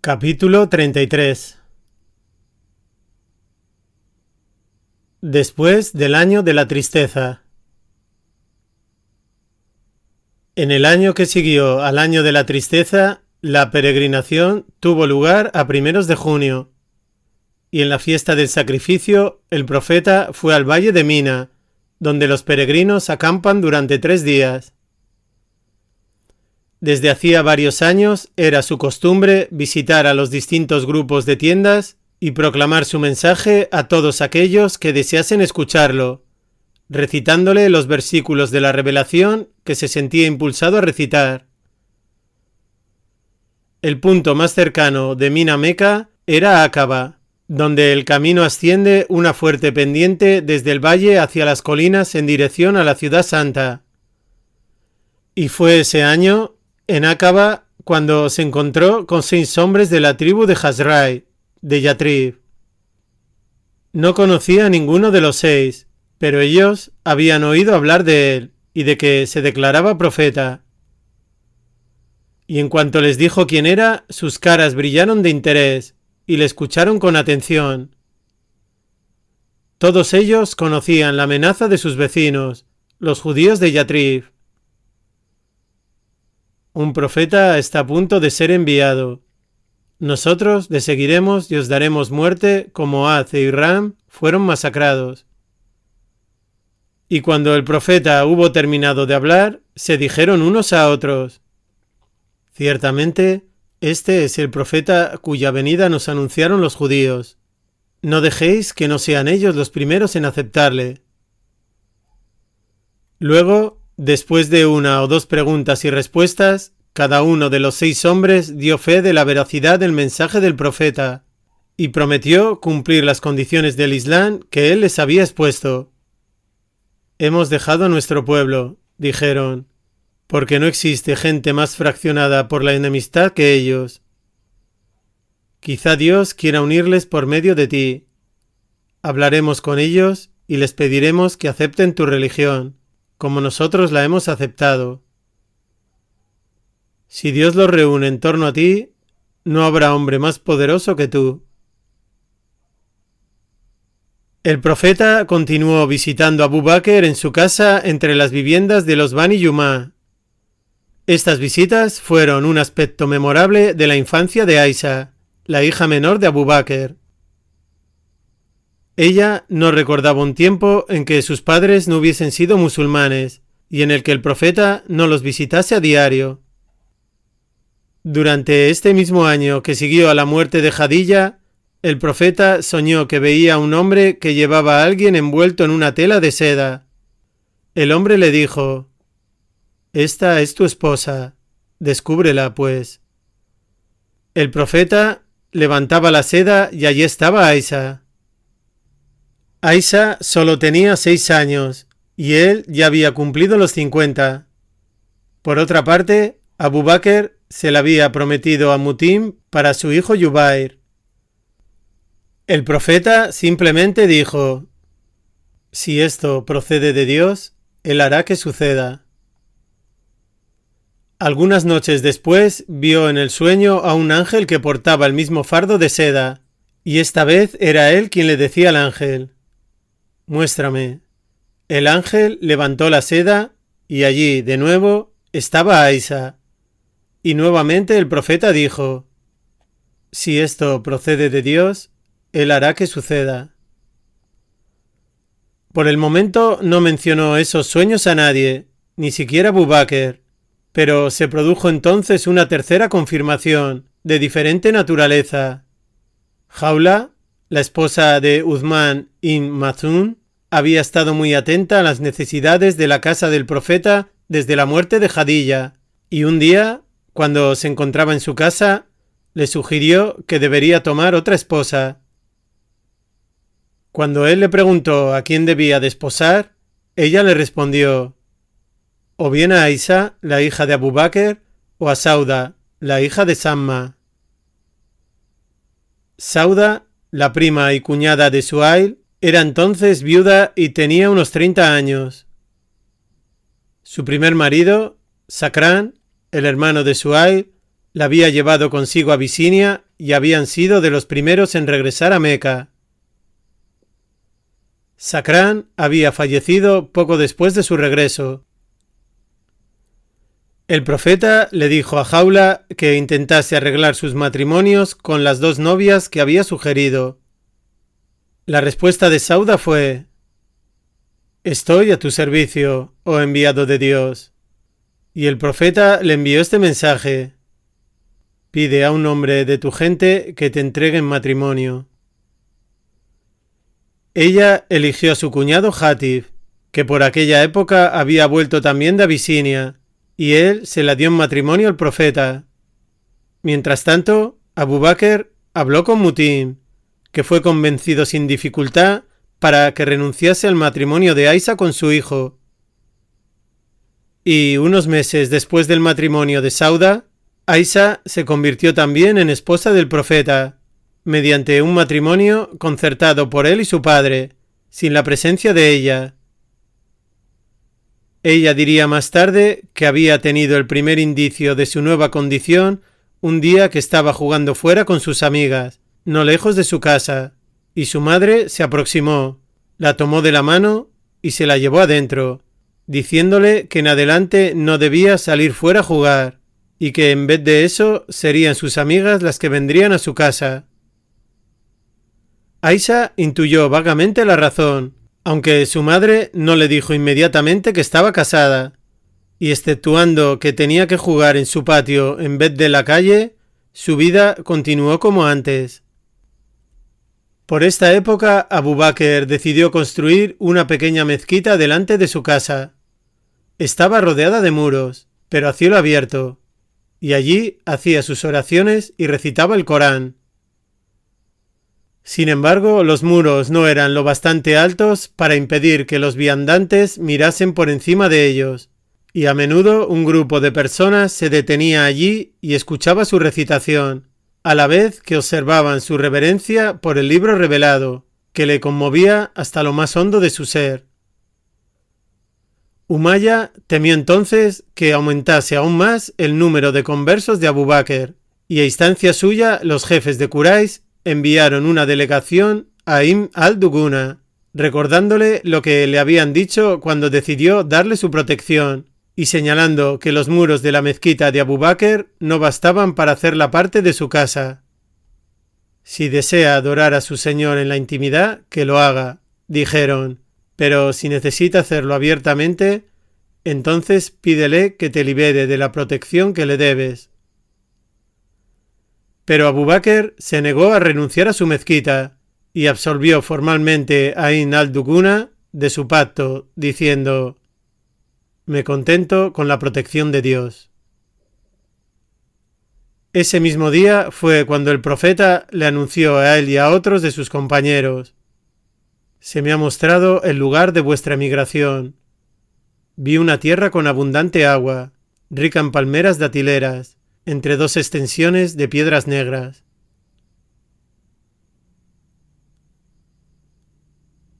Capítulo 33. Después del año de la tristeza. En el año que siguió al año de la tristeza, la peregrinación tuvo lugar a primeros de junio, y en la fiesta del sacrificio el profeta fue al valle de Mina, donde los peregrinos acampan durante 3 días. Desde hacía varios años era su costumbre visitar a los distintos grupos de tiendas y proclamar su mensaje a todos aquellos que deseasen escucharlo, recitándole los versículos de la revelación que se sentía impulsado a recitar. El punto más cercano de Mina a Meca era Aqaba, donde el camino asciende una fuerte pendiente desde el valle hacia las colinas en dirección a la ciudad santa. Y fue ese año, en Aqaba, cuando se encontró con 6 hombres de la tribu de Hazrai, de Yatrib. No conocía a ninguno de los 6, pero ellos habían oído hablar de él y de que se declaraba profeta. Y en cuanto les dijo quién era, sus caras brillaron de interés y le escucharon con atención. Todos ellos conocían la amenaza de sus vecinos, los judíos de Yatrib. Un profeta está a punto de ser enviado. Nosotros le seguiremos y os daremos muerte como Az e Hiram fueron masacrados. Y cuando el profeta hubo terminado de hablar, se dijeron unos a otros: ciertamente, este es el profeta cuya venida nos anunciaron los judíos. No dejéis que no sean ellos los primeros en aceptarle. Luego, después de 1 o 2 preguntas y respuestas, cada uno de los 6 hombres dio fe de la veracidad del mensaje del profeta y prometió cumplir las condiciones del Islam que él les había expuesto. Hemos dejado nuestro pueblo, dijeron, porque no existe gente más fraccionada por la enemistad que ellos. Quizá Dios quiera unirles por medio de ti. Hablaremos con ellos y les pediremos que acepten tu religión, como nosotros la hemos aceptado. Si Dios los reúne en torno a ti, no habrá hombre más poderoso que tú. El profeta continuó visitando a Abu Bakr en su casa entre las viviendas de los Bani Yumá. Estas visitas fueron un aspecto memorable de la infancia de Aisha, la hija menor de Abu Bakr. Ella no recordaba un tiempo en que sus padres no hubiesen sido musulmanes y en el que el profeta no los visitase a diario. Durante este mismo año que siguió a la muerte de Jadilla, el profeta soñó que veía a un hombre que llevaba a alguien envuelto en una tela de seda. El hombre le dijo: «Esta es tu esposa, descúbrela, pues». El profeta levantaba la seda y allí estaba Aisha. Aisha solo tenía 6 años y él ya había cumplido los 50. Por otra parte, Abu Bakr se la había prometido a Mutim para su hijo Yubair. El profeta simplemente dijo: «Si esto procede de Dios, Él hará que suceda». Algunas noches después vio en el sueño a un ángel que portaba el mismo fardo de seda, y esta vez era él quien le decía al ángel: «Muéstrame». El ángel levantó la seda y allí, de nuevo, estaba Aisha. Y nuevamente el profeta dijo: «Si esto procede de Dios, Él hará que suceda». Por el momento no mencionó esos sueños a nadie, ni siquiera Abu Bakr, pero se produjo entonces una tercera confirmación, de diferente naturaleza. Jaula, la esposa de Uthman ibn Maz'un, había estado muy atenta a las necesidades de la casa del profeta desde la muerte de Jadilla, y un día, cuando se encontraba en su casa, le sugirió que debería tomar otra esposa. Cuando él le preguntó a quién debía desposar, ella le respondió: «O bien a Aisha, la hija de Abu Bakr, o a Sauda, la hija de Samma». Sauda, la prima y cuñada de Suhail, era entonces viuda y tenía unos 30 años. Su primer marido, Sakran, el hermano de Suhail, la había llevado consigo a Abisinia y habían sido de los primeros en regresar a Meca. Sacrán había fallecido poco después de su regreso. El profeta le dijo a Jaula que intentase arreglar sus matrimonios con las 2 novias que había sugerido. La respuesta de Sauda fue: «Estoy a tu servicio, oh enviado de Dios». Y el profeta le envió este mensaje: «Pide a un hombre de tu gente que te entregue en matrimonio». Ella eligió a su cuñado Hatif, que por aquella época había vuelto también de Abisinia, y él se la dio en matrimonio al profeta. Mientras tanto, Abu Bakr habló con Mutim, que fue convencido sin dificultad para que renunciase al matrimonio de Aisha con su hijo. Y unos meses después del matrimonio de Sauda, Aisha se convirtió también en esposa del profeta, mediante un matrimonio concertado por él y su padre, sin la presencia de ella. Ella diría más tarde que había tenido el primer indicio de su nueva condición un día que estaba jugando fuera con sus amigas, no lejos de su casa, y su madre se aproximó, la tomó de la mano y se la llevó adentro, diciéndole que en adelante no debía salir fuera a jugar, y que en vez de eso serían sus amigas las que vendrían a su casa. Aisha intuyó vagamente la razón, aunque su madre no le dijo inmediatamente que estaba casada, y exceptuando que tenía que jugar en su patio en vez de la calle, su vida continuó como antes. Por esta época, Abu Bakr decidió construir una pequeña mezquita delante de su casa. Estaba rodeada de muros, pero a cielo abierto, y allí hacía sus oraciones y recitaba el Corán. Sin embargo, los muros no eran lo bastante altos para impedir que los viandantes mirasen por encima de ellos, y a menudo un grupo de personas se detenía allí y escuchaba su recitación, a la vez que observaban su reverencia por el libro revelado, que le conmovía hasta lo más hondo de su ser. Umayya temió entonces que aumentase aún más el número de conversos de Abu Bakr, y a instancia suya los jefes de Quraysh enviaron una delegación a Ibn al-Duguna, recordándole lo que le habían dicho cuando decidió darle su protección, y señalando que los muros de la mezquita de Abu Bakr no bastaban para hacerla parte de su casa. «Si desea adorar a su señor en la intimidad, que lo haga», dijeron, «pero si necesita hacerlo abiertamente, entonces pídele que te libere de la protección que le debes». Pero Abu Bakr se negó a renunciar a su mezquita y absolvió formalmente a Ibn al-Duguna de su pacto, diciendo: «Me contento con la protección de Dios». Ese mismo día fue cuando el profeta le anunció a él y a otros de sus compañeros: «Se me ha mostrado el lugar de vuestra emigración. Vi una tierra con abundante agua, rica en palmeras datileras, entre 2 extensiones de piedras negras.